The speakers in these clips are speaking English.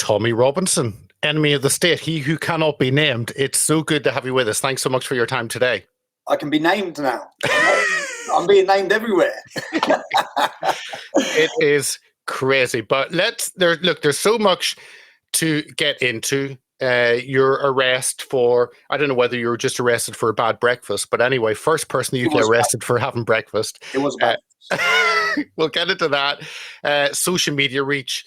Tommy Robinson, enemy of the state, he who cannot be named. It's so good to have you with us. Thanks so much for your time today. I can be named now. I'm being named everywhere. It is crazy, but there's so much to get into. Your arrest for, I don't know whether you were just arrested for a bad breakfast, but anyway, first person in the UK arrested for having breakfast. It was bad. We'll get into that. Social media reach.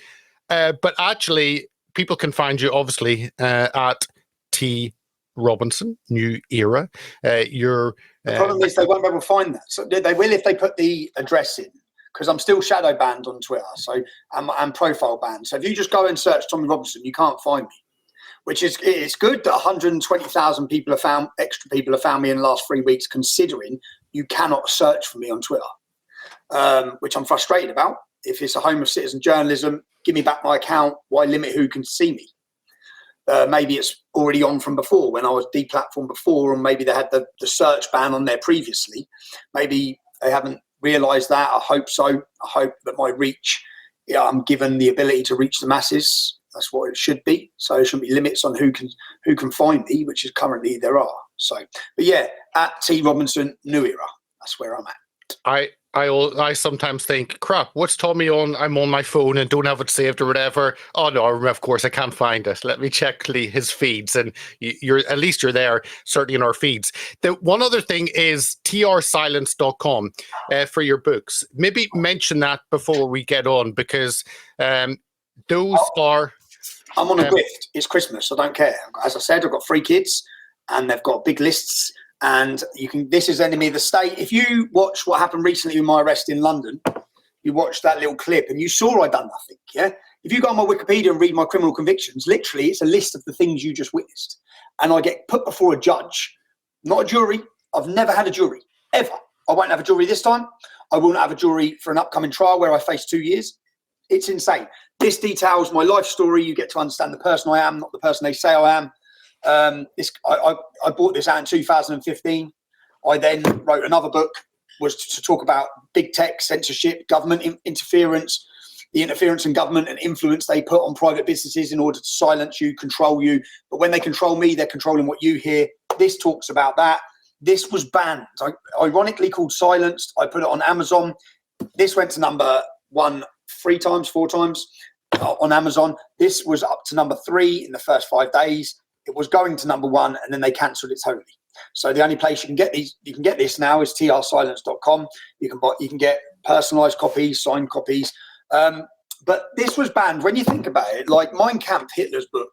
But actually, people can find you, obviously, at T. Robinson, New Era. The problem is they won't be able to find that. So they will if they put the address in, because I'm still shadow banned on Twitter, so I'm profile banned. So if you just go and search Tommy Robinson, you can't find me. Which is, it's good that 120,000 extra people have found me in the last 3 weeks, considering you cannot search for me on Twitter, which I'm frustrated about. If it's a home of citizen journalism, give me back my account. Why limit who can see me? Maybe it's already on from before when I was deplatformed before, or maybe they had the search ban on there previously. Maybe they haven't realised that. I hope so. I hope that my reach, I'm given the ability to reach the masses. That's what it should be. So there shouldn't be limits on who can find me, which is currently there are. So, but yeah, at T Robinson, New Era. That's where I'm at. I sometimes think, crap, what's Tommy on? I'm on my phone and don't have it saved or whatever. Oh no, of course I can't find it. Let me check his feeds, and at least you're there, certainly in our feeds. The one other thing is trsilence.com for your books. Maybe mention that before we get on, because those are. I'm on a grift. It's Christmas. I don't care. As I said, I've got 3 kids, and they've got big lists. And this is Enemy of the State. If you watch what happened recently with my arrest in London, you watched that little clip and you saw I done nothing. Yeah. If you go on my Wikipedia and read my criminal convictions, literally it's a list of the things you just witnessed. And I get put before a judge, not a jury. I've never had a jury, ever. I won't have a jury this time. I will not have a jury for an upcoming trial where I face 2 years. It's insane. This details my life story. You get to understand the person I am, not the person they say I am. I bought this out in 2015. I then wrote another book, was to talk about big tech, censorship, government interference, the interference in government and influence they put on private businesses in order to silence you, control you. But when they control me, they're controlling what you hear. This talks about that. This was banned, ironically called Silenced. I put it on Amazon. This went to number 1 4 times on Amazon. This was up to number 3 in the first 5 days. It was going to number 1, and then they cancelled it totally. So the only place you can get this now is trsilence.com. You can get personalised copies, signed copies. But this was banned. When you think about it, like Mein Kampf, Hitler's book,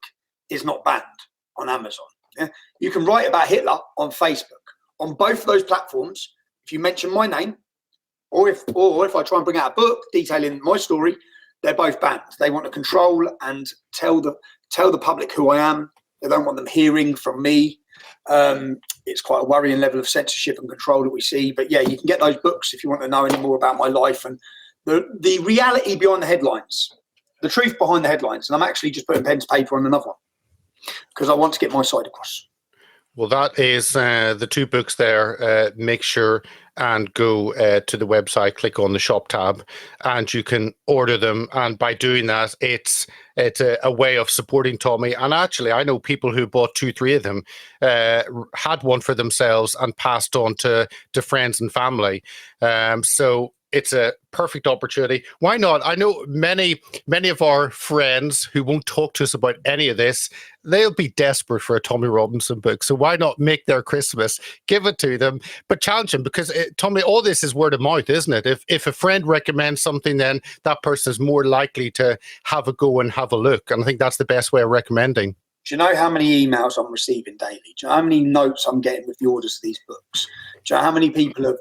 is not banned on Amazon. Yeah? You can write about Hitler on Facebook. On both of those platforms, if you mention my name, or if I try and bring out a book detailing my story, they're both banned. They want to control and tell the public who I am. They don't want them hearing from me. It's quite a worrying level of censorship and control that we see. But yeah, you can get those books if you want to know any more about my life and the reality behind the headlines, the truth behind the headlines. And I'm actually just putting pen to paper on another one because I want to get my side across. Well, that is the 2 books there. Make sure and go to the website, click on the shop tab, and you can order them. And by doing that, it's a way of supporting Tommy. And actually, I know people who bought 2, 3 of them, had one for themselves and passed on to friends and family. So it's a perfect opportunity. Why not? I know many of our friends who won't talk to us about any of this, they'll be desperate for a Tommy Robinson book. So why not make their Christmas, give it to them, but challenge them, because Tommy, all this is word of mouth, isn't it? If a friend recommends something, then that person is more likely to have a go and have a look. And I think that's the best way of recommending. Do you know how many emails I'm receiving daily? Do you know how many notes I'm getting with the orders of these books? Do you know how many people have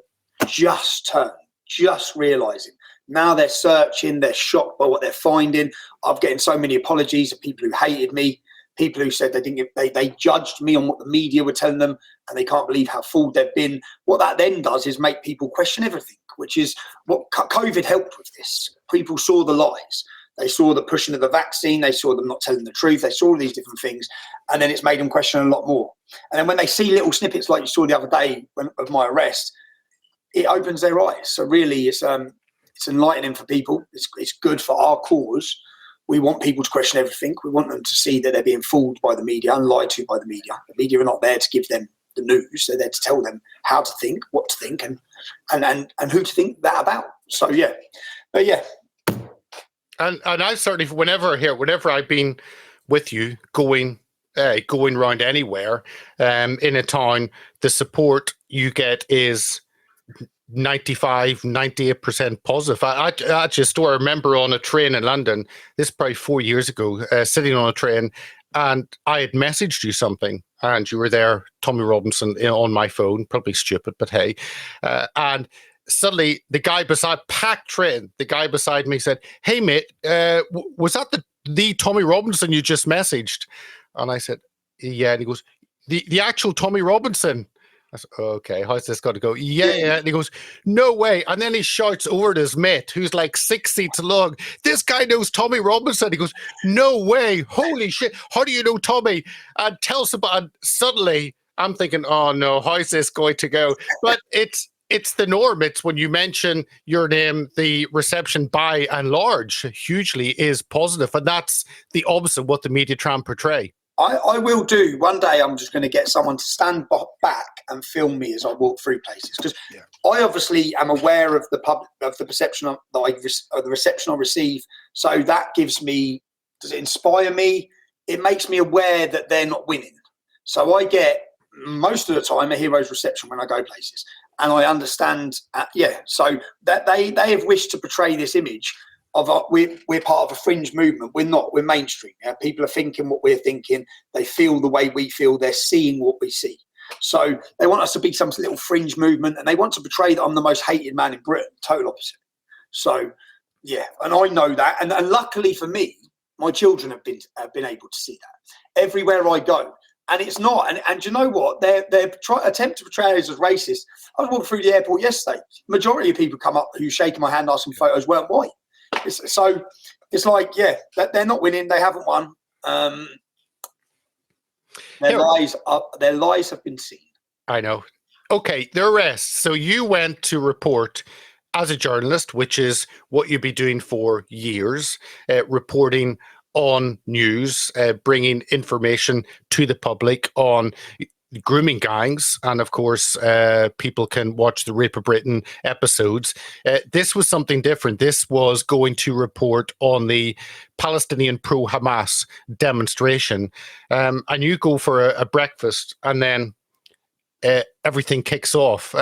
just realising? Now they're searching, they're shocked by what they're finding. I'm getting so many apologies of people who hated me, people who said they judged me on what the media were telling them, and they can't believe how fooled they've been. What that then does is make people question everything, which is what COVID helped with this. People saw the lies. They saw the pushing of the vaccine. They saw them not telling the truth. They saw all these different things. And then it's made them question a lot more. And then when they see little snippets like you saw the other day of my arrest, it opens their eyes. So really, it's enlightening for people. It's good for our cause, We want people to question everything. We want them to see that they're being fooled by the media and lied to by the media. The media are not there to give them the news. They're there to tell them how to think, what to think, and who to think that about. So yeah, but yeah. And I certainly, whenever I've been with you going around anywhere in a town, the support you get is 98% positive. I just remember on a train in London, this is probably 4 years ago, sitting on a train, and I had messaged you something, and you were there, Tommy Robinson, on my phone, probably stupid, but hey, and suddenly the guy beside me said, "Hey mate, was that the Tommy Robinson you just messaged?" And I said, "Yeah." And he goes, the actual Tommy Robinson. I said, "Okay, how's this got to go?" Yeah. And he goes, "No way." And then he shouts over to his mate, who's like 6 seats long, "This guy knows Tommy Robinson." He goes, "No way. Holy shit. How do you know Tommy?" And tells about, and suddenly I'm thinking, oh no, how's this going to go? But it's the norm. It's when you mention your name, the reception by and large hugely is positive. And that's the opposite of what the media try and portray. I will do. One day I'm just going to get someone to stand back and film me as I walk through places. Because I obviously am aware of the perception the reception I receive. So that gives me, does it inspire me? It makes me aware that they're not winning. So I get, most of the time, a hero's reception when I go places. And I understand, so that they have wished to portray this image of we're part of a fringe movement. We're not. We're mainstream. Yeah? People are thinking what we're thinking. They feel the way we feel. They're seeing what we see. So they want us to be some little fringe movement, and they want to portray that I'm the most hated man in Britain. Total opposite. So yeah, and I know that. And luckily for me, my children have been able to see that everywhere I go. And it's not. And you know what? They're attempt to portray us as racist. I was walking through the airport yesterday. Majority of people come up who shaking my hand, asking photos, weren't white. So it's like, yeah, they're not winning. They haven't won. Their lies have been seen. I know. Okay, the arrest. So you went to report as a journalist, which is what you've been doing for years, reporting on news, bringing information to the public on grooming gangs, and of course people can watch the Rape of Britain episodes. This was something different. This was going to report on the Palestinian pro-Hamas demonstration, and you go for a breakfast, and then everything kicks off.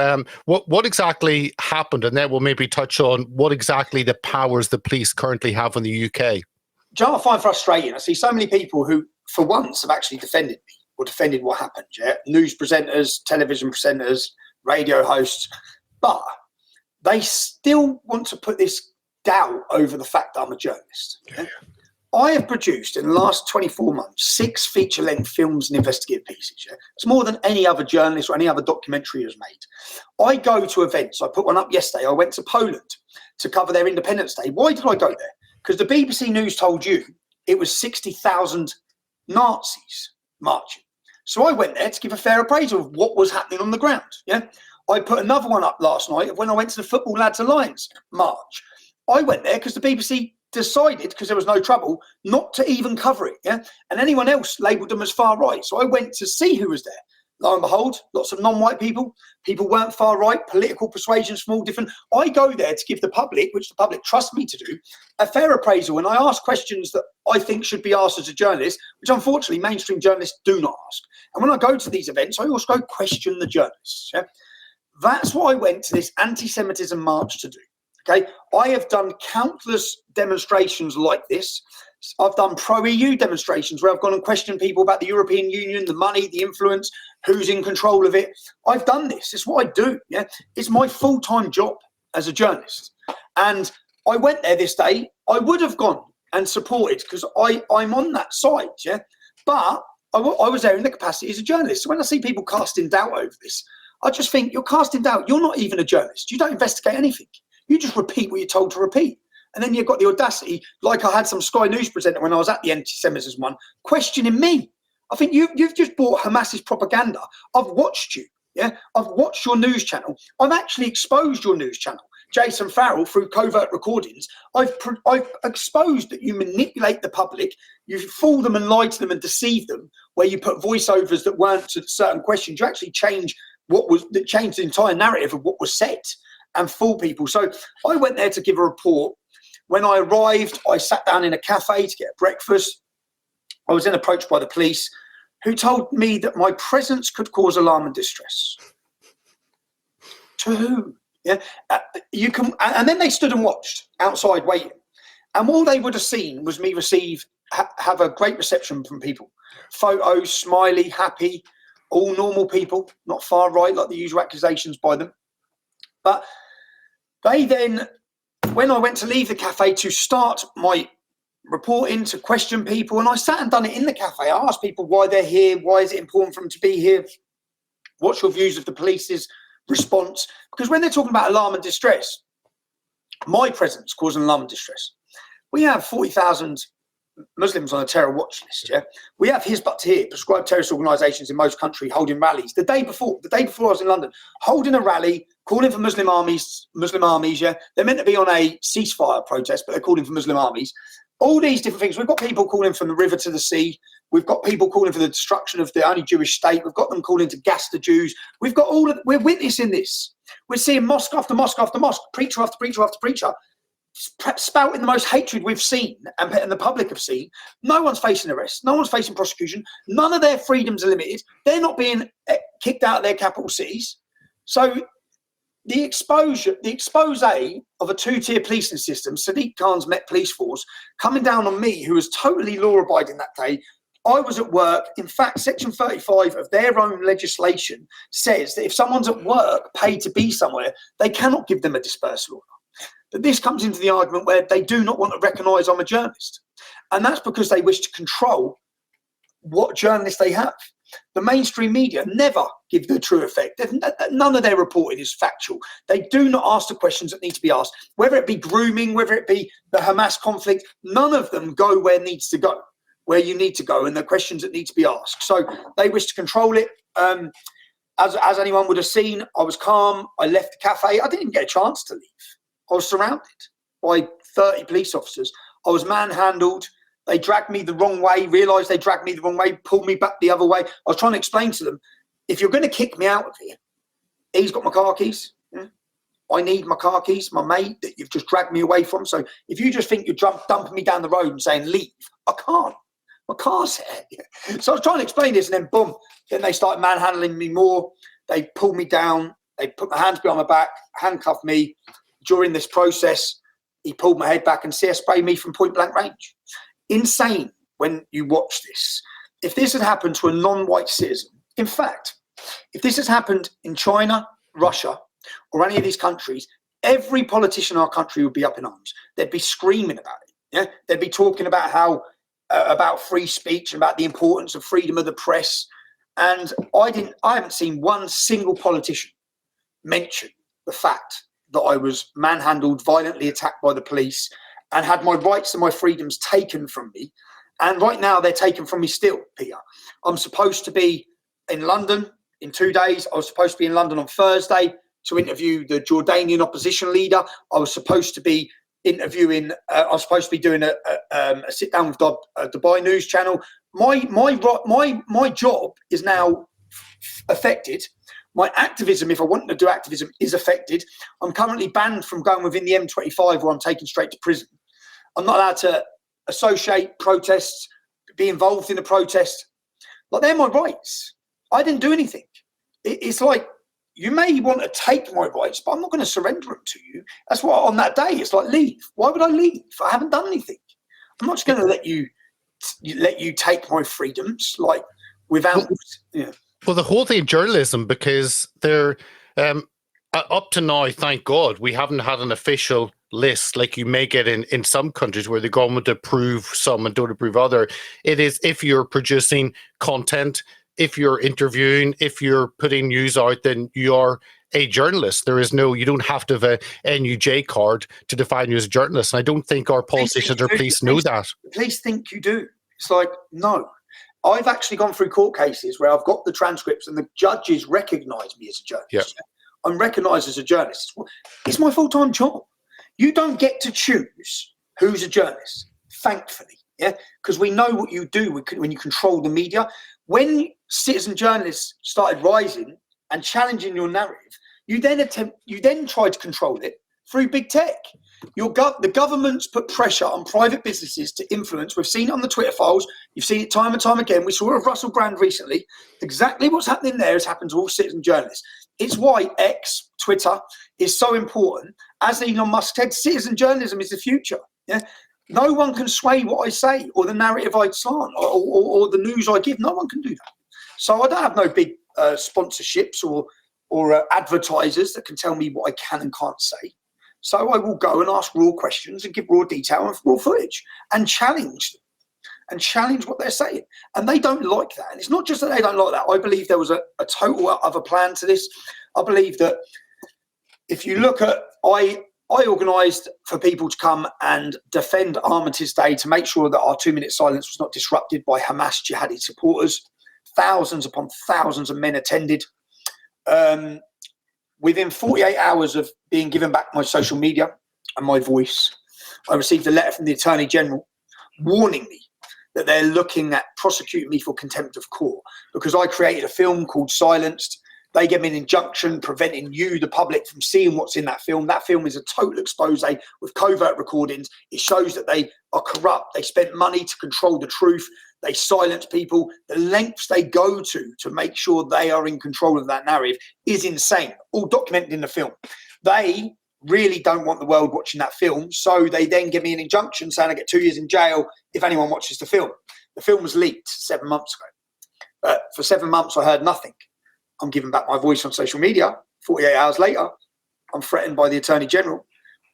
What exactly happened? And then we'll maybe touch on what exactly the powers the police currently have in the UK. Do you know what I find frustrating? I see so many people who, for once, have actually defended me or defended what happened. Yeah, news presenters, television presenters, radio hosts, but they still want to put this doubt over the fact that I'm a journalist. Yeah? I have produced in the last 24 months 6 feature-length films and investigative pieces. Yeah? It's more than any other journalist or any other documentary has made. I go to events. I put one up yesterday. I went to Poland to cover their Independence Day. Why did I go there? Because the BBC News told you it was 60,000 Nazis marching. So I went there to give a fair appraisal of what was happening on the ground. Yeah, I put another one up last night of when I went to the Football Lads Alliance march. I went there because the BBC decided, because there was no trouble, not to even cover it. Yeah, and anyone else labelled them as far right. So I went to see who was there. Lo and behold, lots of non-white people. People weren't far right, political persuasions from all different. I go there to give the public, which the public trusts me to do, a fair appraisal. And I ask questions that I think should be asked as a journalist, which unfortunately mainstream journalists do not ask. And when I go to these events, I also go question the journalists. Yeah? That's what I went to this anti-Semitism march to do. Okay, I have done countless demonstrations like this. I've done pro-EU demonstrations where I've gone and questioned people about the European Union, the money, the influence, who's in control of it. I've done this. It's what I do. Yeah, it's my full-time job as a journalist. And I went there this day. I would have gone and supported because I'm on that side. Yeah, but I was there in the capacity as a journalist. So when I see people casting doubt over this, I just think you're casting doubt. You're not even a journalist. You don't investigate anything. You just repeat what you're told to repeat. And then you've got the audacity, like I had some Sky News presenter when I was at the anti-Semitism one, questioning me. I think you've just bought Hamas's propaganda. I've watched you. Yeah, I've watched your news channel. I've actually exposed your news channel Jason Farrell through covert recordings. I've exposed that you manipulate the public, you fool them and lie to them and deceive them, where you put voiceovers that weren't to certain questions. You actually change the entire narrative of what was said and fool people. So I went there to give a report. When I arrived, I sat down in a cafe to get breakfast. I was then approached by the police, who told me that my presence could cause alarm and distress. To who? Yeah, and then they stood and watched outside waiting. And all they would have seen was me have a great reception from people. Photos, smiley, happy, all normal people, not far right like the usual accusations by them. But they then, when I went to leave the cafe to start my reporting, to question people, and I sat and done it in the cafe. I asked people why they're here, why is it important for them to be here, what's your views of the police's response? Because when they're talking about alarm and distress, my presence causing alarm and distress. We have 40,000 Muslims on a terror watch list. Yeah, we have Hizb ut-Tahrir, prescribed terrorist organisations in most countries, holding rallies. The day before I was in London, holding a rally, calling for Muslim armies. Yeah, they're meant to be on a ceasefire protest, but they're calling for Muslim armies. All these different things. We've got people calling from the river to the sea. We've got people calling for the destruction of the only Jewish state. We've got them calling to gas the Jews. We've got we're witnessing this. We're seeing mosque after mosque after mosque, preacher after preacher after preacher, spouting the most hatred we've seen and the public have seen. No one's facing arrest. No one's facing prosecution. None of their freedoms are limited. They're not being kicked out of their capital cities. So the expose of a two-tier policing system, Sadiq Khan's Met Police Force, coming down on me, who was totally law-abiding that day. I was at work. In fact, Section 35 of their own legislation says that if someone's at work, paid to be somewhere, they cannot give them a dispersal order. But this comes into the argument where they do not want to recognise I'm a journalist. And that's because they wish to control what journalists they have. The mainstream media never give the true effect. None of their reporting is factual. They do not ask the questions that need to be asked. Whether it be grooming, whether it be the Hamas conflict, none of them go where needs to go, where you need to go, and the questions that need to be asked. So they wish to control it. As anyone would have seen, I was calm. I left the cafe. I didn't even get a chance to leave. I was surrounded by 30 police officers. I was manhandled. They dragged me the wrong way, realised they dragged me the wrong way, pulled me back the other way. I was trying to explain to them, if you're going to kick me out of here, he's got my car keys. Yeah? I need my car keys, my mate that you've just dragged me away from. So if you just think you're dumping me down the road and saying, leave, I can't. My car's there. Yeah? So I was trying to explain this, and then boom, then they started manhandling me more. They pulled me down. They put my hands behind my back, handcuffed me. During this process, he pulled my head back and sprayed me from point blank range. Insane when you watch this. If this had happened to a non-white citizen, in fact, if this has happened in China, Russia, or any of these countries, every politician in our country would be up in arms. They'd be screaming about it. Yeah, they'd be talking about how about free speech, about the importance of freedom of the press. And I haven't seen one single politician mention the fact that I was manhandled, violently attacked by the police, and had my rights and my freedoms taken from me. And right now they're taken from me still, Peter. I'm supposed to be in London in 2 days. I was supposed to be in London on Thursday to interview the Jordanian opposition leader. I was supposed to be interviewing, I was supposed to be doing a sit down with Dubai News Channel. My job is now affected. My activism, if I want to do activism, is affected. I'm currently banned from going within the M25 where I'm taken straight to prison. I'm not allowed to associate protests, be involved in a protest. Like, they're my rights. I didn't do anything. It's like, you may want to take my rights, but I'm not going to surrender them to you. That's why on that day, it's like, leave. Why would I leave? I haven't done anything. I'm not just going to let you take my freedoms, like, without... Yeah. Well, the whole thing of journalism, because they're up to now, thank God, we haven't had an official list like you may get in some countries where the government approve some and don't approve other. It is if you're producing content, if you're interviewing, if you're putting news out, then you're a journalist. You don't have to have a NUJ card to define you as a journalist. And I don't think our politicians or police know that. Police think you do. It's like, no. I've actually gone through court cases where I've got the transcripts and the judges recognise me as a journalist. Yeah. I'm recognised as a journalist. It's my full-time job. You don't get to choose who's a journalist, thankfully, yeah, because we know what you do when you control the media. When citizen journalists started rising and challenging your narrative, you then tried to control it through big tech. The government's put pressure on private businesses to influence. We've seen it on the Twitter files. You've seen it time and time again. We saw it with Russell Brand recently. Exactly what's happening there has happened to all citizen journalists. It's why X, Twitter, is so important. As Elon Musk said, citizen journalism is the future. Yeah, no one can sway what I say or the narrative I slant or the news I give. No one can do that. So I don't have no big sponsorships or advertisers that can tell me what I can and can't say. So I will go and ask raw questions and give raw detail and raw footage and challenge them and challenge what they're saying. And they don't like that. And it's not just that they don't like that. I believe there was a total other plan to this. I believe that if you look at, I organised for people to come and defend Armistice Day to make sure that our 2-minute silence was not disrupted by Hamas jihadi supporters. Thousands upon thousands of men attended. Within 48 hours of being given back my social media and my voice, I received a letter from the Attorney General warning me that they're looking at prosecuting me for contempt of court because I created a film called Silenced. They gave me an injunction preventing you, the public, from seeing what's in that film. That film is a total expose with covert recordings. It shows that they are corrupt. They spent money to control the truth. They silence people. The lengths they go to make sure they are in control of that narrative is insane. All documented in the film. They really don't want the world watching that film, so they then give me an injunction saying I get 2 years in jail if anyone watches the film. The film was leaked 7 months ago. But for 7 months, I heard nothing. I'm giving back my voice on social media. 48 hours later, I'm threatened by the Attorney General.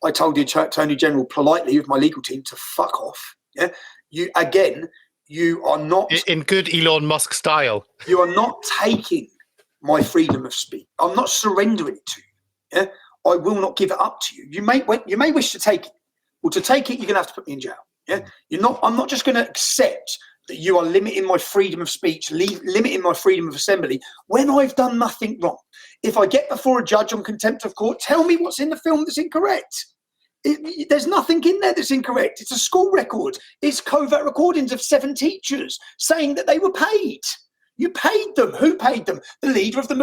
I told the Attorney General politely with my legal team to fuck off. Yeah, you are not... In good Elon Musk style. You are not taking my freedom of speech. I'm not surrendering it to you. Yeah? I will not give it up to you. You may wish to take it. Well, to take it, you're going to have to put me in jail. Yeah? I'm not just going to accept that you are limiting my freedom of speech, limiting my freedom of assembly when I've done nothing wrong. If I get before a judge on contempt of court, tell me what's in the film that's incorrect. There's nothing in there that's incorrect. It's a school record. It's covert recordings of 7 teachers saying that they were paid. You paid them. Who paid them? The leader of the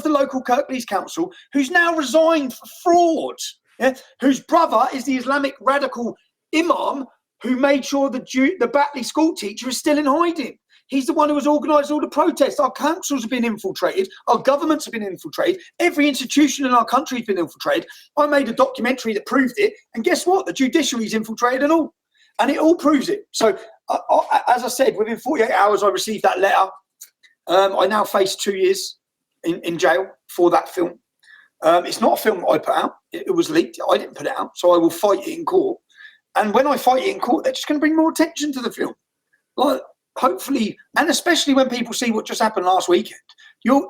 local Kirklees Council, who's now resigned for fraud, yeah? Whose brother is the Islamic radical imam who made sure the Batley school teacher is still in hiding. He's the one who has organised all the protests. Our councils have been infiltrated. Our governments have been infiltrated. Every institution in our country has been infiltrated. I made a documentary that proved it. And guess what? The judiciary's infiltrated and all. And it all proves it. So, as I said, within 48 hours, I received that letter. I now face 2 years in jail for that film. It's not a film that I put out. It was leaked. I didn't put it out. So I will fight it in court. And when I fight it in court, they're just going to bring more attention to the film. Like, hopefully, and especially when people see what just happened last weekend,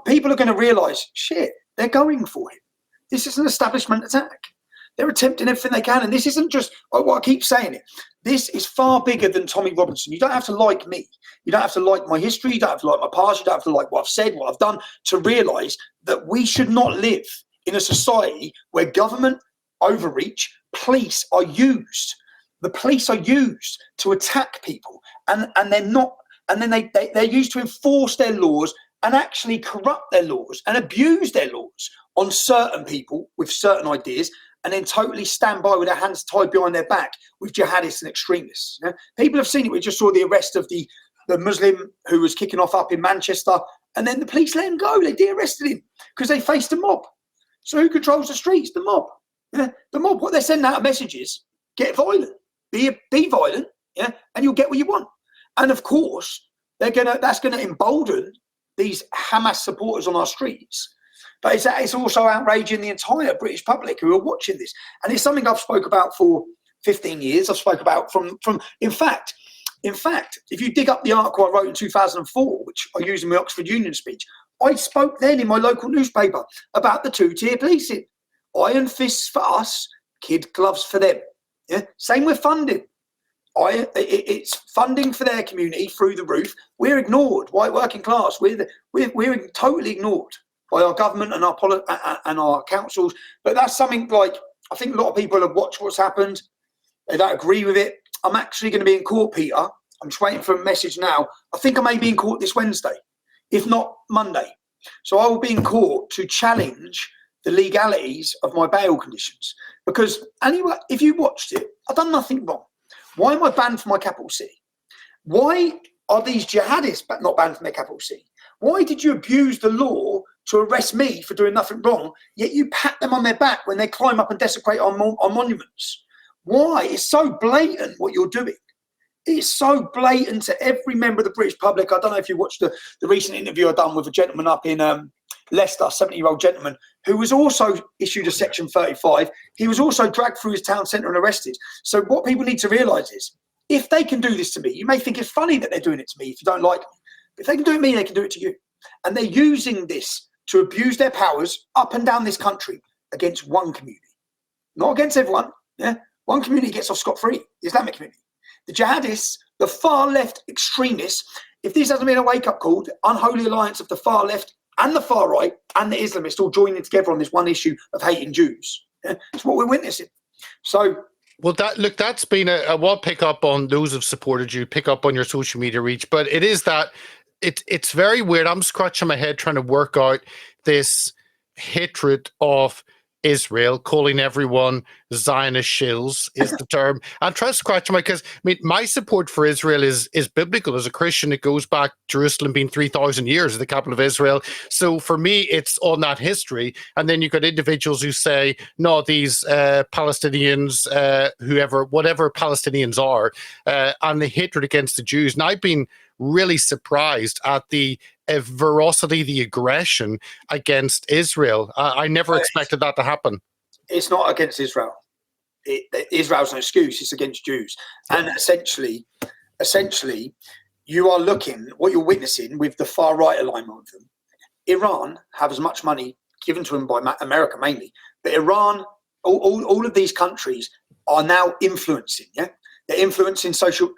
people are going to realise, shit, they're going for it. This is an establishment attack. They're attempting everything they can. And this isn't just, I keep saying it, this is far bigger than Tommy Robinson. You don't have to like me. You don't have to like my history. You don't have to like my past. You don't have to like what I've said, what I've done, to realise that we should not live in a society where government overreach, police are used. The police are used to attack people, and they're not, and then they're used to enforce their laws and actually corrupt their laws and abuse their laws on certain people with certain ideas, and then totally stand by with their hands tied behind their back with jihadists and extremists. Yeah? People have seen it. We just saw the arrest of the Muslim who was kicking off up in Manchester, and then the police let him go. They de-arrested him because they faced a mob. So who controls the streets? The mob. Yeah? The mob. What they're sending out messages: get violent. Be violent, yeah, and you'll get what you want. And of course, that's gonna embolden these Hamas supporters on our streets. But it's also outraging the entire British public who are watching this. And it's something I've spoke about for 15 years. I've spoke about from in fact, if you dig up the article I wrote in 2004, which I used in my Oxford Union speech, I spoke then in my local newspaper about the 2-tier policing. Iron fists for us, kid gloves for them. Yeah, same with funding. It's funding for their community through the roof. We're ignored. White working class. We're totally ignored. by our government and our councils. But that's something like, I think a lot of people have watched what's happened. They don't agree with it. I'm actually going to be in court, Peter. I'm just waiting for a message now. I think I may be in court this Wednesday, if not Monday. So I will be in court to challenge the legalities of my bail conditions. Because anyway, if you watched it, I've done nothing wrong. Why am I banned from my capital city? Why are these jihadists not banned from their capital city? Why did you abuse the law to arrest me for doing nothing wrong, yet you pat them on their back when they climb up and desecrate our monuments? Why? It's so blatant what you're doing. It's so blatant to every member of the British public. I don't know if you watched the recent interview I done with a gentleman up in Leicester, 70-year-old gentleman, who was also issued a Section 35. He was also dragged through his town centre and arrested. So what people need to realise is, if they can do this to me, you may think it's funny that they're doing it to me if you don't like me. But if they can do it to me, they can do it to you. And they're using this to abuse their powers up and down this country against one community. Not against everyone. Yeah, one community gets off scot-free, the Islamic community. The jihadists, the far left extremists, if this hasn't been a wake-up call, the unholy alliance of the far left and the far right and the Islamists all joining together on this one issue of hating Jews. Yeah? It's what we're witnessing. So, well, that's been I will pick up on those who've supported you, pick up on your social media reach, but it is that it's very weird. I'm scratching my head trying to work out this hatred of Israel, calling everyone Zionist shills is the term. I'm trying to scratch my, because I mean, my support for Israel is biblical. As a Christian, it goes back Jerusalem being 3,000 years, the capital of Israel. So for me, it's on that history. And then you've got individuals who say, no, these Palestinians, whatever Palestinians are, and the hatred against the Jews. And I've been really surprised at the ferocity, the aggression against Israel. I never expected that to happen. It's not against Israel. Israel's an excuse. It's against Jews. And essentially, you are looking, what you're witnessing with the far right alignment with them. Iran have as much money given to them by America mainly, but Iran, all of these countries are now influencing. Yeah, they're influencing social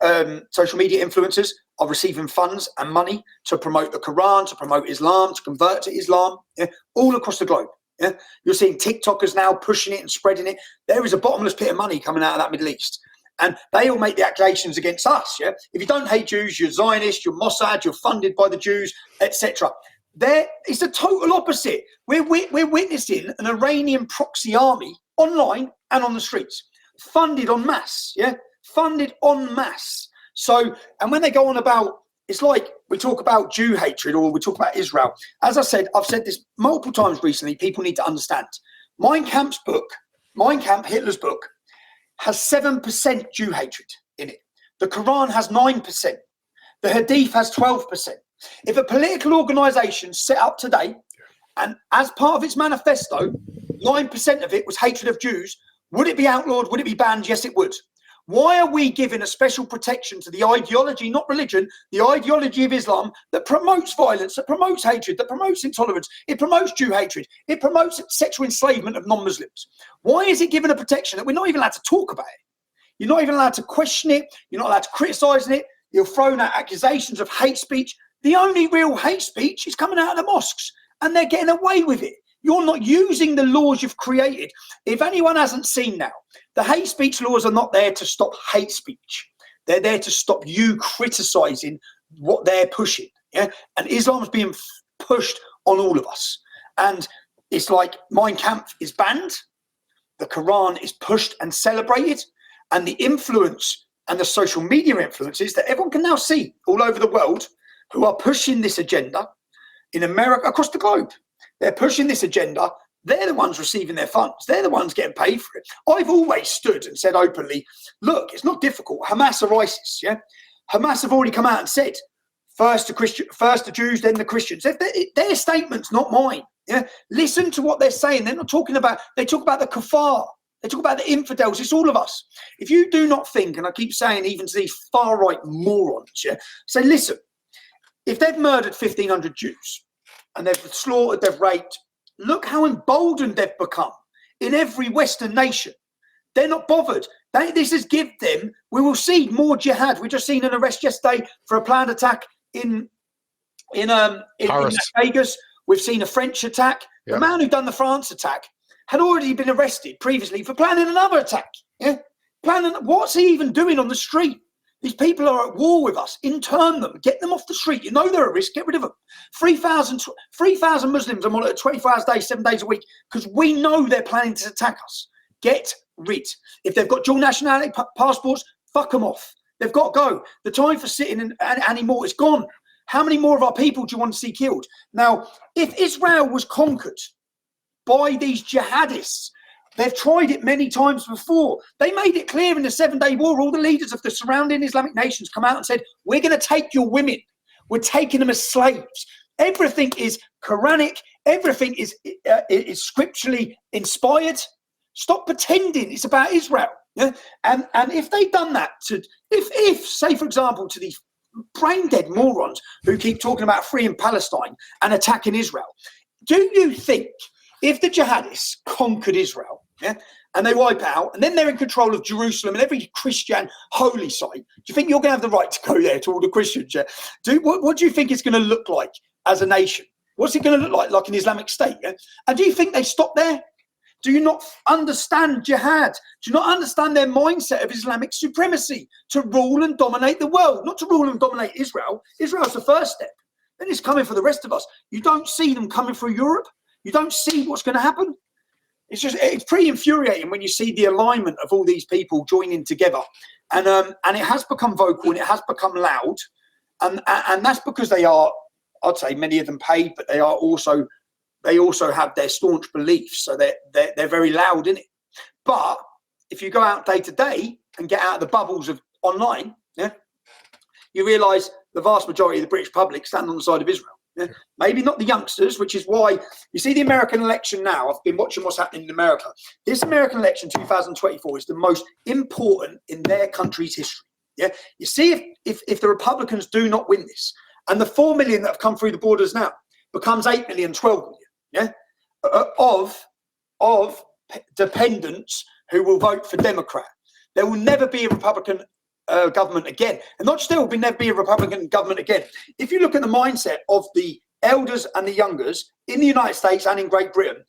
media influencers are receiving funds and money to promote the Quran, to promote Islam, to convert to Islam, yeah, all across the globe. Yeah, you're seeing TikTokers now pushing it and spreading it. There is a bottomless pit of money coming out of that Middle East, and they all make the accusations against us. Yeah, if you don't hate Jews, you're Zionist, you're Mossad, you're funded by the Jews, etc. There, it's the total opposite. We're witnessing an Iranian proxy army online and on the streets, funded en masse. Yeah, funded en masse. So, and when they go on about, it's like we talk about Jew hatred or we talk about Israel. As I said, I've said this multiple times recently, people need to understand. Mein Kampf's book, Mein Kampf, Hitler's book, has 7% Jew hatred in it. The Quran has 9%. The Hadith has 12%. If a political organisation set up today, and as part of its manifesto, 9% of it was hatred of Jews, would it be outlawed? Would it be banned? Yes, it would. Why are we giving a special protection to the ideology, not religion, the ideology of Islam that promotes violence, that promotes hatred, that promotes intolerance, it promotes Jew hatred, it promotes sexual enslavement of non-Muslims? Why is it given a protection that we're not even allowed to talk about it? You're not even allowed to question it. You're not allowed to criticise it. You're thrown out accusations of hate speech. The only real hate speech is coming out of the mosques, and they're getting away with it. You're not using the laws you've created. If anyone hasn't seen now, the hate speech laws are not there to stop hate speech. They're there to stop you criticising what they're pushing. Yeah? And Islam's being pushed on all of us. And it's like Mein Kampf is banned, the Quran is pushed and celebrated, and the influence and the social media influences that everyone can now see all over the world who are pushing this agenda in America, across the globe. They're pushing this agenda. They're the ones receiving their funds. They're the ones getting paid for it. I've always stood and said openly, look, it's not difficult. Hamas or ISIS, yeah? Hamas have already come out and said, first the Jews, then the Christians. Their statements, not mine. Yeah? Listen to what they're saying. They're not talking about, they talk about the kuffar. They talk about the infidels. It's all of us. If you do not think, and I keep saying even to these far-right morons, yeah, say, listen, if they've murdered 1,500 Jews, and they've slaughtered, they've raped, look how emboldened they've become in every Western nation. They're not bothered. This has given them, we will see more jihad. We've just seen an arrest yesterday for a planned attack in Las Vegas. We've seen a French attack. Yeah. The man who done the France attack had already been arrested previously for planning another attack. Yeah, what's he even doing on the street? These people are at war with us. Intern them. Get them off the street. You know they're a risk. Get rid of them. 3,000 Muslims are monitored 24 hours a day, 7 days a week, because we know they're planning to attack us. Get rid. If they've got dual nationality passports, fuck them off. They've got to go. The time for sitting anymore is gone. How many more of our people do you want to see killed? Now, if Israel was conquered by these jihadists, they've tried it many times before. They made it clear in the 7-Day War, all the leaders of the surrounding Islamic nations come out and said, we're going to take your women. We're taking them as slaves. Everything is Quranic. Everything is scripturally inspired. Stop pretending it's about Israel. Yeah? And if they'd done that, if say, for example, to these brain-dead morons who keep talking about freeing Palestine and attacking Israel, do you think if the jihadists conquered Israel, yeah, and they wipe out, and then they're in control of Jerusalem and every Christian holy site, do you think you're going to have the right to go there to all the Christians? Yeah? What do you think it's going to look like as a nation? What's it going to look like an Islamic state? Yeah? And do you think they stop there? Do you not understand jihad? Do you not understand their mindset of Islamic supremacy to rule and dominate the world? Not to rule and dominate Israel. Israel's the first step. Then it's coming for the rest of us. You don't see them coming through Europe. You don't see what's going to happen. It's pretty infuriating when you see the alignment of all these people joining together. And it has become vocal and it has become loud. And that's because they are, I'd say many of them paid, but they also have their staunch beliefs. So they're very loud in it. But if you go out day to day and get out of the bubbles of online, yeah, you realise the vast majority of the British public stand on the side of Israel. Yeah? Maybe not the youngsters, which is why you see the American election now. I've been watching what's happening in America. This American election 2024 is the most important in their country's history. Yeah, you see if the Republicans do not win this, and the 4 million that have come through the borders now becomes 8 million, 12 million. Yeah, of dependents who will vote for Democrat. There will never be a Republican government again, and not just there will never be a Republican government again. If you look at the mindset of the elders and the youngers in the United States and in Great Britain,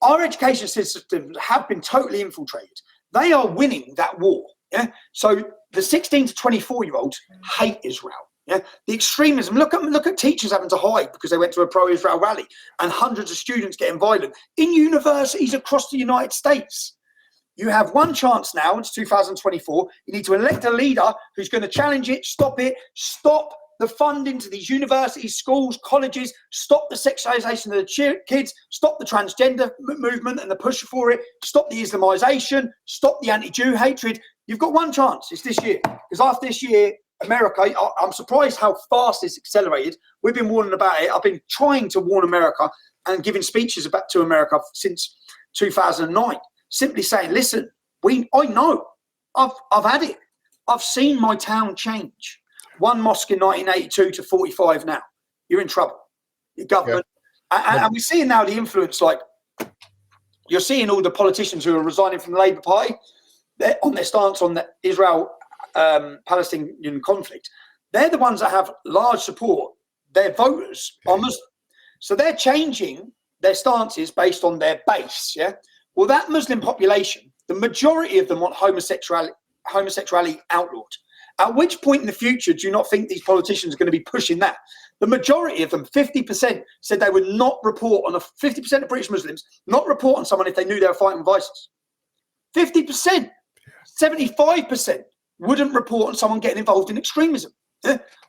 our education systems have been totally infiltrated. They are winning that war. Yeah, so the 16 to 24-year-olds hate Israel. Yeah, the extremism. Look at teachers having to hide because they went to a pro-Israel rally, and hundreds of students getting violent in universities across the United States. You have one chance now. It's 2024. You need to elect a leader who's going to challenge it, stop the funding to these universities, schools, colleges, stop the sexualization of the kids, stop the transgender movement and the push for it, stop the Islamization, stop the anti-Jew hatred. You've got one chance. It's this year, because after this year, America, I'm surprised how fast it's accelerated. We've been warning about it. I've been trying to warn America and giving speeches to America since 2009, simply saying, listen, I know, I've had it. I've seen my town change. One mosque in 1982 to 45 now. You're in trouble. Your government. Yeah. And we're seeing now the influence, like you're seeing all the politicians who are resigning from the Labour Party, they're on their stance on the Israel-Palestinian conflict. They're the ones that have large support. Their voters are Muslim. So they're changing their stances based on their base. Yeah. Well, that Muslim population, the majority of them want homosexuality outlawed. At which point in the future do you not think these politicians are going to be pushing that? The majority of them, 50%, said they would not report on 50% of British Muslims, not report on someone if they knew they were fighting with ISIS. 50%, 75% wouldn't report on someone getting involved in extremism.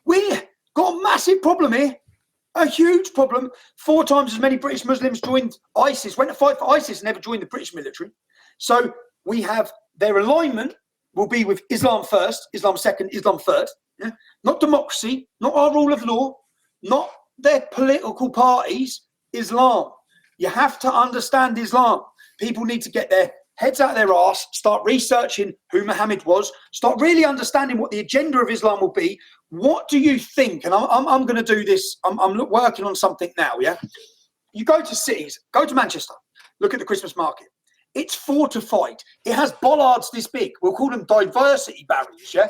We've got a massive problem here, a huge problem. 4 times as many British Muslims joined ISIS, went to fight for ISIS, never joined the British military. So we have their alignment will be with Islam first, Islam second, Islam third. Yeah? Not democracy, not our rule of law, not their political parties, Islam. You have to understand Islam. People need to get their heads out of their arse, start researching who Muhammad was, start really understanding what the agenda of Islam will be. What do you think? And I'm going to do this. I'm working on something now, yeah? You go to cities, go to Manchester, look at the Christmas market. It's fortified. It has bollards this big. We'll call them diversity barriers, yeah?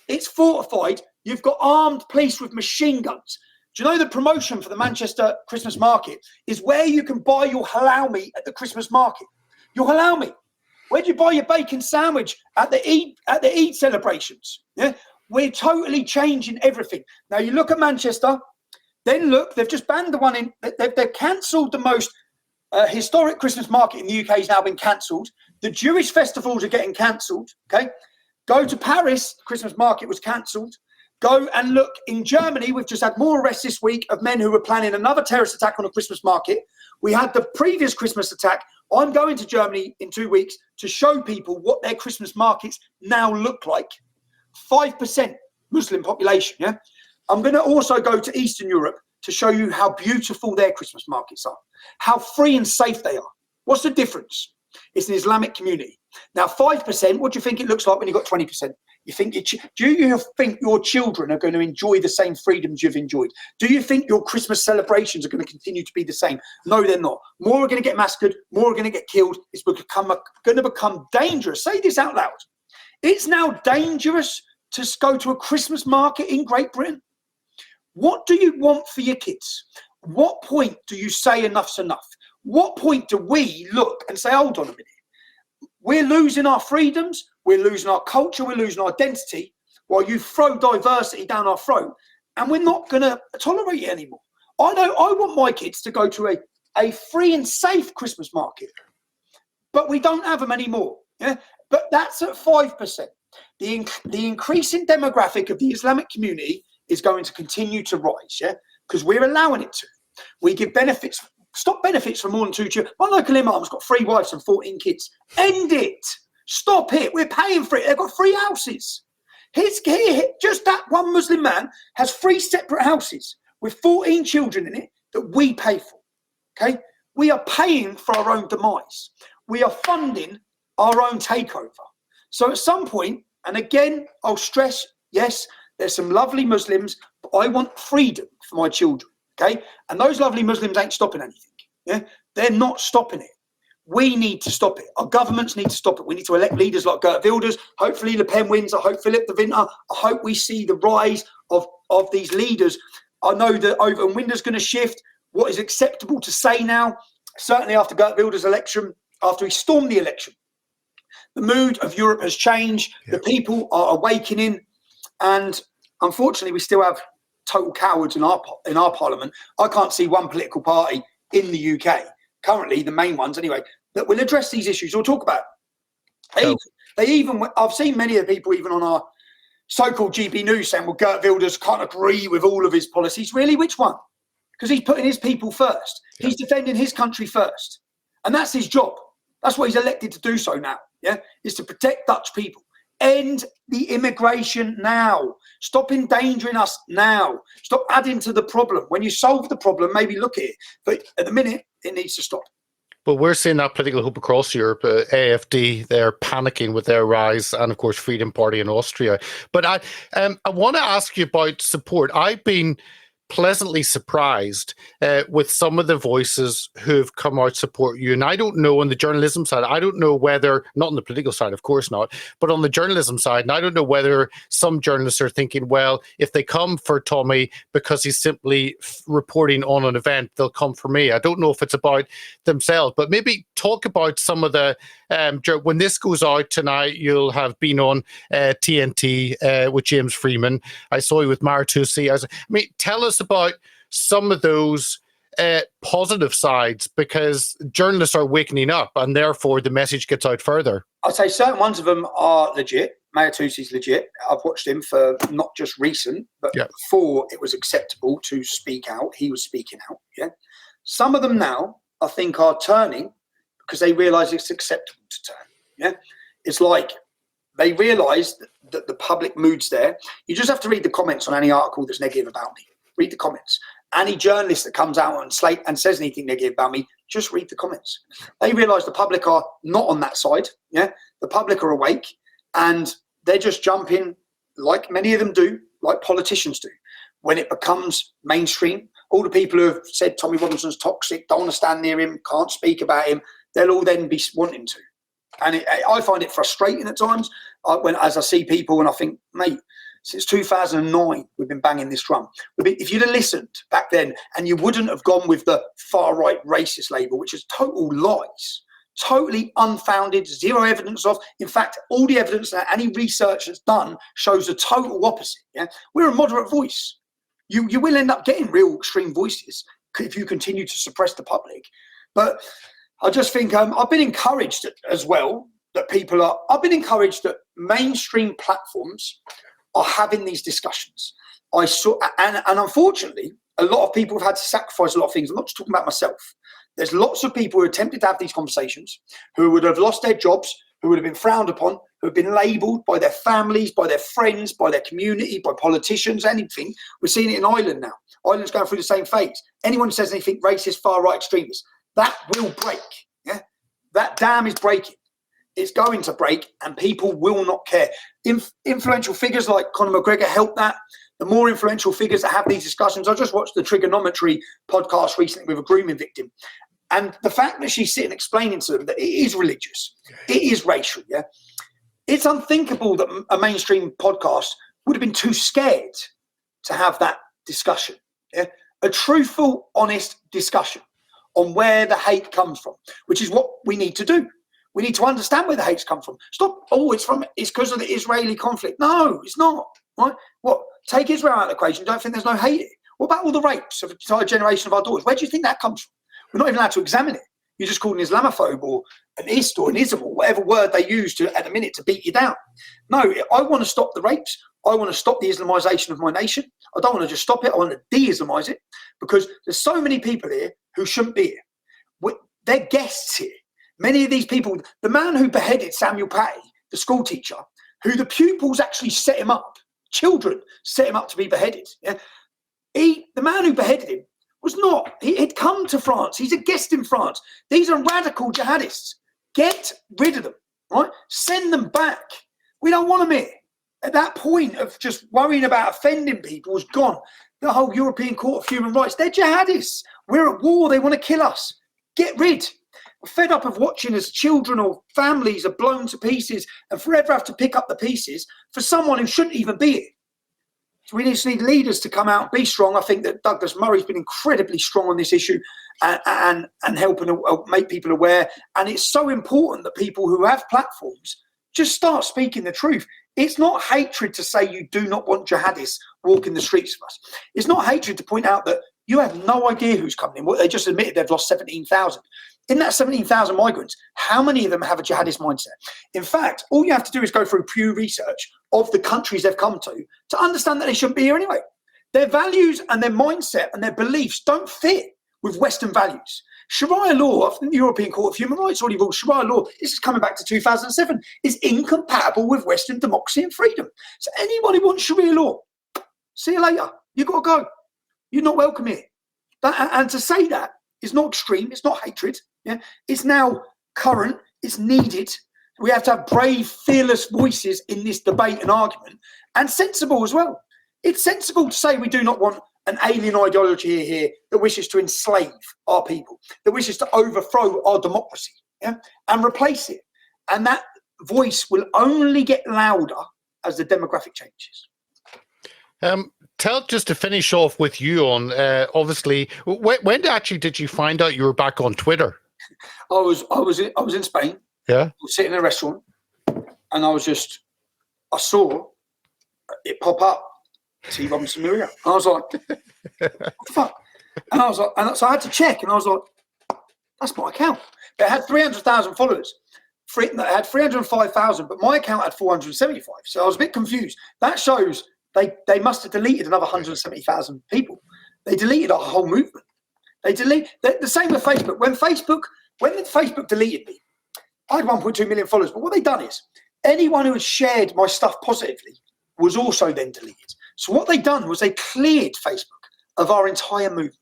It's fortified. You've got armed police with machine guns. Do you know the promotion for the Manchester Christmas market is where you can buy your halal meat at the Christmas market? Your halal meat. Where do you buy your bacon sandwich at the Eid celebrations? Yeah, we're totally changing everything. Now you look at Manchester, then look, they've just banned the one in. They've cancelled the most historic Christmas market in the UK. Has now been cancelled. The Jewish festivals are getting cancelled. Okay, go to Paris. The Christmas market was cancelled. Go and look in Germany. We've just had more arrests this week of men who were planning another terrorist attack on a Christmas market. We had the previous Christmas attack. I'm going to Germany in 2 weeks to show people what their Christmas markets now look like. 5% Muslim population, yeah? I'm going to also go to Eastern Europe to show you how beautiful their Christmas markets are, how free and safe they are. What's the difference? It's an Islamic community. Now, 5%, what do you think it looks like when you've got 20%? You think do you think your children are going to enjoy the same freedoms you've enjoyed? Do you think your Christmas celebrations are going to continue to be the same? No, they're not. More are going to get massacred. More are going to get killed. It's going to become dangerous. Say this out loud. It's now dangerous to go to a Christmas market in Great Britain. What do you want for your kids? What point do you say enough's enough? What point do we look and say, hold on a minute? We're losing our freedoms, we're losing our culture, we're losing our identity, while you throw diversity down our throat, and we're not going to tolerate it anymore. I know I want my kids to go to a free and safe Christmas market, but we don't have them anymore. Yeah, but that's at 5%. The increasing demographic of the Islamic community is going to continue to rise, yeah, because we're allowing it to. We give benefits. Stop benefits for more than 2 children. My local imam's got 3 wives and 14 kids. End it. Stop it. We're paying for it. They've got 3 houses. Just that one Muslim man has 3 separate houses with 14 children in it that we pay for. Okay? We are paying for our own demise. We are funding our own takeover. So at some point, and again, I'll stress, yes, there's some lovely Muslims, but I want freedom for my children. Okay, and those lovely Muslims ain't stopping anything. Yeah, they're not stopping it. We need to stop it. Our governments need to stop it. We need to elect leaders like Geert Wilders. Hopefully Le Pen wins. I hope Philip de Winter. I hope we see the rise of these leaders. I know that over and Winter's going to shift what is acceptable to say now. Certainly after Geert Wilders' election, after he stormed the election, the mood of Europe has changed. Yeah. The people are awakening, and unfortunately, we still have total cowards in our parliament. I can't see one political party in the UK, currently the main ones anyway, that will address these issues or talk about it. I've seen many of the people even on our so-called GB News saying, well, Geert Wilders can't agree with all of his policies. Really, which one? Because he's putting his people first. Yeah. He's defending his country first. And that's his job. That's what he's elected to do so now, yeah, is to protect Dutch people. End the immigration now. Stop endangering us now. Stop adding to the problem. When you solve the problem, maybe look at it. But at the minute, it needs to stop. But we're seeing that political hope across Europe. AfD, they're panicking with their rise, and of course, Freedom Party in Austria. But I want to ask you about support. I've been pleasantly surprised with some of the voices who've come out to support you. And I don't know on the journalism side, I don't know whether, not on the political side, of course not, but on the journalism side, and I don't know whether some journalists are thinking, well, if they come for Tommy because he's simply reporting on an event, they'll come for me. I don't know if it's about themselves, but maybe talk about some of the, when this goes out tonight, you'll have been on TNT with James Freeman. I saw you with Martucci. I mean, tell us about some of those positive sides, because journalists are wakening up and therefore the message gets out further. I'd say certain ones of them are legit. Martucci's legit. I've watched him for not just recent, but before it was acceptable to speak out, he was speaking out. Yeah. Some of them now, I think, are turning because they realise it's acceptable to turn. Yeah. It's like they realise that the public mood's there. You just have to read the comments on any article that's negative about me. Read the comments. Any journalist that comes out on Slate and says anything negative about me, just read the comments. They realise the public are not on that side. Yeah, the public are awake and they're just jumping, like many of them do, like politicians do. When it becomes mainstream, all the people who have said Tommy Robinson's toxic, don't want to stand near him, can't speak about him, they'll all then be wanting to. And I find it frustrating at times as I see people and I think, mate, Since 2009, we've been banging this drum. If you'd have listened back then, and you wouldn't have gone with the far-right racist label, which is total lies, totally unfounded, zero evidence of. In fact, all the evidence that any research that's done shows the total opposite. Yeah, we're a moderate voice. You will end up getting real extreme voices if you continue to suppress the public. But I just think I've been encouraged as well that I've been encouraged that mainstream platforms are having these discussions. And unfortunately, a lot of people have had to sacrifice a lot of things. I'm not just talking about myself. There's lots of people who attempted to have these conversations, who would have lost their jobs, who would have been frowned upon, who have been labelled by their families, by their friends, by their community, by politicians, anything. We're seeing it in Ireland now. Ireland's going through the same phase. Anyone who says anything racist, far-right extremist, that will break. Yeah, that dam is breaking. It's going to break, and people will not care. Influential figures like Conor McGregor help that. The more influential figures that have these discussions. I just watched the Trigonometry podcast recently with a grooming victim. And the fact that she's sitting explaining to them that it is religious, it is racial, yeah? It's unthinkable that a mainstream podcast would have been too scared to have that discussion. Yeah? A truthful, honest discussion on where the hate comes from, which is what we need to do. We need to understand where the hate's come from. Stop, it's because of the Israeli conflict. No, it's not. Right? What? Take Israel out of the equation. Don't think there's no hate here. What about all the rapes of an entire generation of our daughters? Where do you think that comes from? We're not even allowed to examine it. You're just called an Islamophobe or an ist or an ism or whatever word they use at a minute to beat you down. No, I want to stop the rapes. I want to stop the Islamization of my nation. I don't want to just stop it. I want to de-Islamize it, because there's so many people here who shouldn't be here. They're guests here. Many of these people, the man who beheaded Samuel Patty, the school teacher, who the pupils actually set him up, children set him up to be beheaded. Yeah? The man who beheaded him was not, he'd come to France. He's a guest in France. These are radical jihadists. Get rid of them, right? Send them back. We don't want them here. At that point of just worrying about offending people was gone. The whole European Court of Human Rights, they're jihadists. We're at war. They want to kill us. Get rid. We're fed up of watching as children or families are blown to pieces and forever have to pick up the pieces for someone who shouldn't even be here. So we just need leaders to come out and be strong. I think that Douglas Murray's been incredibly strong on this issue and helping make people aware. And it's so important that people who have platforms just start speaking the truth. It's not hatred to say you do not want jihadists walking the streets of us. It's not hatred to point out that you have no idea who's coming in. Well, they just admitted they've lost 17,000. In that 17,000 migrants, how many of them have a jihadist mindset? In fact, all you have to do is go through Pew Research of the countries they've come to understand that they shouldn't be here anyway. Their values and their mindset and their beliefs don't fit with Western values. Sharia law, I think the European Court of Human Rights already ruled Sharia law, this is coming back to 2007, is incompatible with Western democracy and freedom. So anyone who wants Sharia law, see you later. You've got to go. You're not welcome here. And to say that is not extreme. It's not hatred. Yeah, it's now current. It's needed. We have to have brave, fearless voices in this debate and argument, and sensible as well. It's sensible to say we do not want an alien ideology here that wishes to enslave our people, that wishes to overthrow our democracy, yeah, and replace it. And that voice will only get louder as the demographic changes. Tell, just to finish off with you on, obviously, when actually did you find out you were back on Twitter? I was in Spain. Yeah. I was sitting in a restaurant, and I saw it pop up, T. Robinson Murillo. And I was like, what the fuck? And I was like, and so I had to check, and I was like, that's my account. It had 300,000 followers. It had 305,000, but my account had 475. So I was a bit confused. That shows they must have deleted another 170,000 people. They deleted our whole movement. The same with Facebook. When Facebook deleted me, I had 1.2 million followers. But what they've done is anyone who had shared my stuff positively was also then deleted. So what they've done was they cleared Facebook of our entire movement.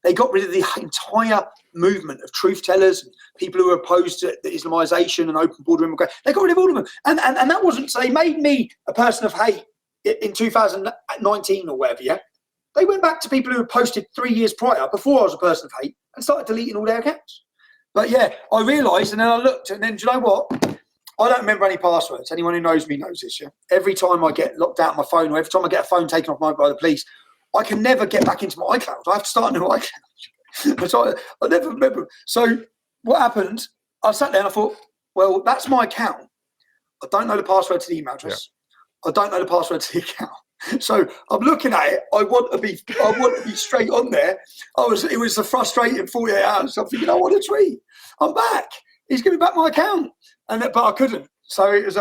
They got rid of the entire movement of truth tellers and people who were opposed to the Islamization and open border immigration. They got rid of all of them. And that wasn't, so they made me a person of hate in 2019 or whatever, yeah? They went back to people who had posted 3 years prior, before I was a person of hate, and started deleting all their accounts. But yeah, I realised, and then I looked, and then, do you know what? I don't remember any passwords. Anyone who knows me knows this. Yeah. Every time I get locked out of my phone, or every time I get a phone taken off by the police, I can never get back into my iCloud. I have to start a new iCloud. So I never remember. So what happened? I sat there and I thought, well, that's my account. I don't know the password to the email address. Yeah. I don't know the password to the account. So I'm looking at it. I want to be straight on there. It was a frustrating 48 hours. I'm thinking, I want to tweet. I'm back. He's giving me back my account, but I couldn't. So it was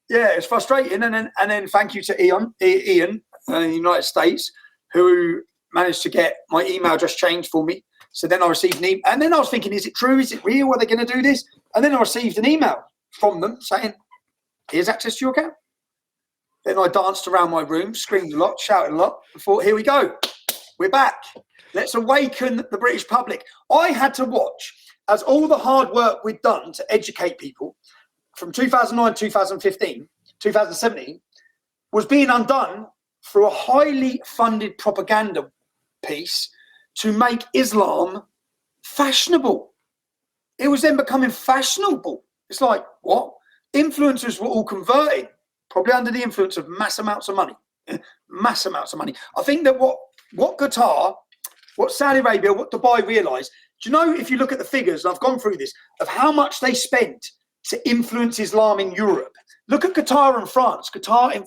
it's frustrating. And then thank you to Ian in the United States, who managed to get my email address changed for me. So then I received an email, and then I was thinking, is it true? Is it real? Are they going to do this? And then I received an email from them saying, here's access to your account. Then I danced around my room, screamed a lot, shouted a lot, and thought, here we go. We're back. Let's awaken the British public. I had to watch as all the hard work we'd done to educate people from 2009, 2015, 2017 was being undone through a highly funded propaganda piece to make Islam fashionable. It was then becoming fashionable. It's like, what? Influencers were all converting, probably under the influence of mass amounts of money. Mass amounts of money. I think that what Qatar, what Saudi Arabia, what Dubai realised, do you know, if you look at the figures, and I've gone through this, of how much they spent to influence Islam in Europe. Look at Qatar and France. Qatar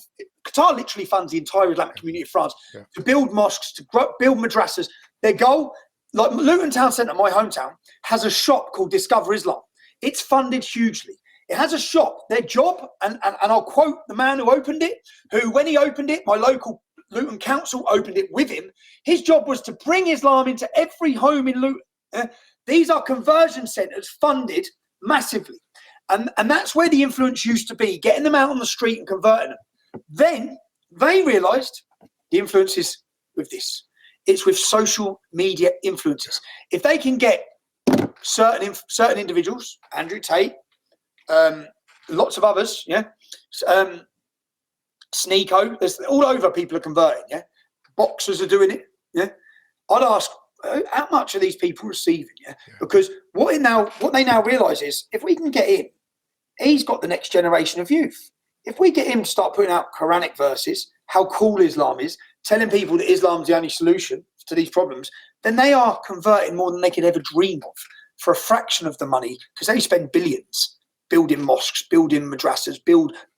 literally funds the entire Islamic community of France to build mosques, to build madrasas. Their goal, like Luton Town Centre, my hometown, has a shop called Discover Islam. It's funded hugely. It has a shop. Their job, and I'll quote the man who opened it, who, when he opened it, my local Luton Council opened it with him. His job was to bring Islam into every home in Luton. These are conversion centres funded massively. And that's where the influence used to be, getting them out on the street and converting them. Then they realised the influence is with this. It's with social media influencers. If they can get certain individuals, Andrew Tate, lots of others, Sneeko, there's all over people are converting, boxers are doing it, I'd ask, how much are these people receiving, because what they now realise is, if we can get him, he's got the next generation of youth. If we get him to start putting out Quranic verses, how cool Islam is, telling people that Islam's the only solution to these problems, then they are converting more than they could ever dream of for a fraction of the money, because they spend billions building mosques, building madrasas,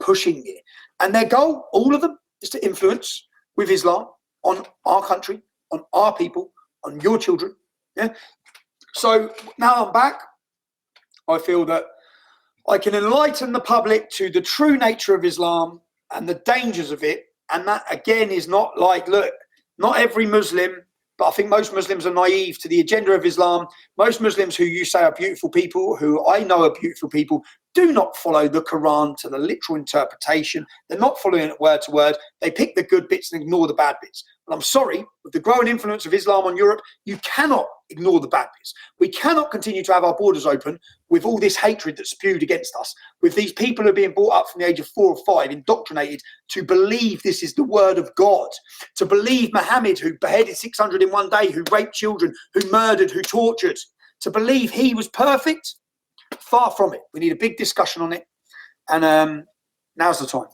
pushing it. And their goal, all of them, is to influence with Islam on our country, on our people, on your children. So now I'm back. I feel that I can enlighten the public to the true nature of Islam and the dangers of it. And that, again, is not like, look, not every Muslim, but I think most Muslims are naive to the agenda of Islam. Most Muslims who you say are beautiful people, who I know are beautiful people, do not follow the Quran to the literal interpretation. They're not following it word to word. They pick the good bits and ignore the bad bits. But I'm sorry, with the growing influence of Islam on Europe, you cannot ignore the bad bits. We cannot continue to have our borders open with all this hatred that's spewed against us, with these people who are being brought up from the age of 4 or 5, indoctrinated to believe this is the word of God, to believe Muhammad, who beheaded 600 in one day, who raped children, who murdered, who tortured, to believe he was perfect. Far from it. We need a big discussion on it, and now's the time.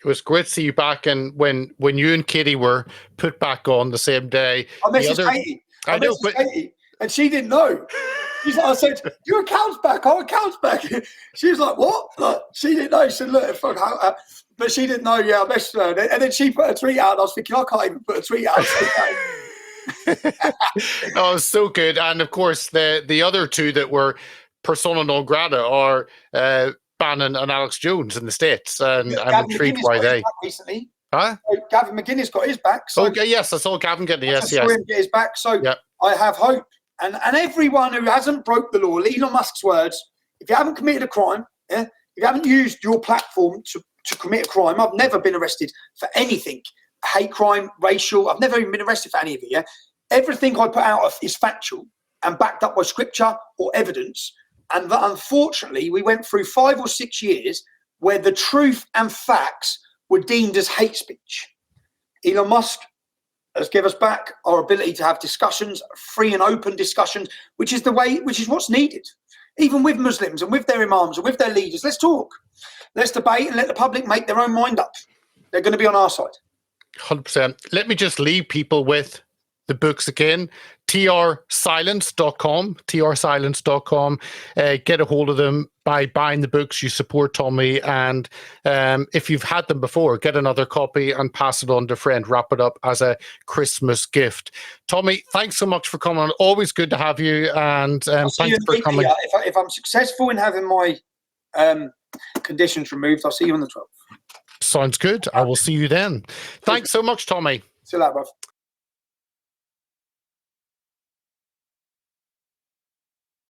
It was great to see you back, and when you and Katie were put back on the same day. I messaged Katie. I know, but Katie, and she didn't know. I said, "Your account's back. Our account's back." She was like, "What?" Like, she didn't know. She said, "Look, fuck." But she didn't know. Yeah, I messaged her, and then she put a tweet out. And I was thinking, I can't even put a tweet out. Oh, it was so good, and of course the other two that were persona non grata are Bannon and Alex Jones in the States, and I'm intrigued why they. Recently, huh? So Gavin McInnes got his back. So okay, yes, I saw Gavin getting him get his back. So I have hope, and everyone who hasn't broke the law, Elon Musk's words, if you haven't committed a crime, if you haven't used your platform to commit a crime, I've never been arrested for anything, hate crime, racial. I've never even been arrested for any of it. Everything I put out is factual and backed up by scripture or evidence. And that, unfortunately, we went through 5 or 6 years where the truth and facts were deemed as hate speech. Elon Musk has given us back our ability to have discussions, free and open discussions, which is what's needed. even with Muslims and with their imams and with their leaders. Let's talk. Let's debate and let the public make their own mind up. They're going to be on our side. 100%. Let me just leave people with the books again. trsilence.com. Get a hold of them. By buying the books, you support Tommy, and if you've had them before, get another copy and pass it on to a friend. Wrap it up as a Christmas gift. Tommy, thanks so much for coming on. Always good to have you, and thanks for coming. If I'm successful in having my conditions removed, I'll see you on the 12th. Sounds good. I will see you then. Thanks so much, Tommy. See you later, bruv.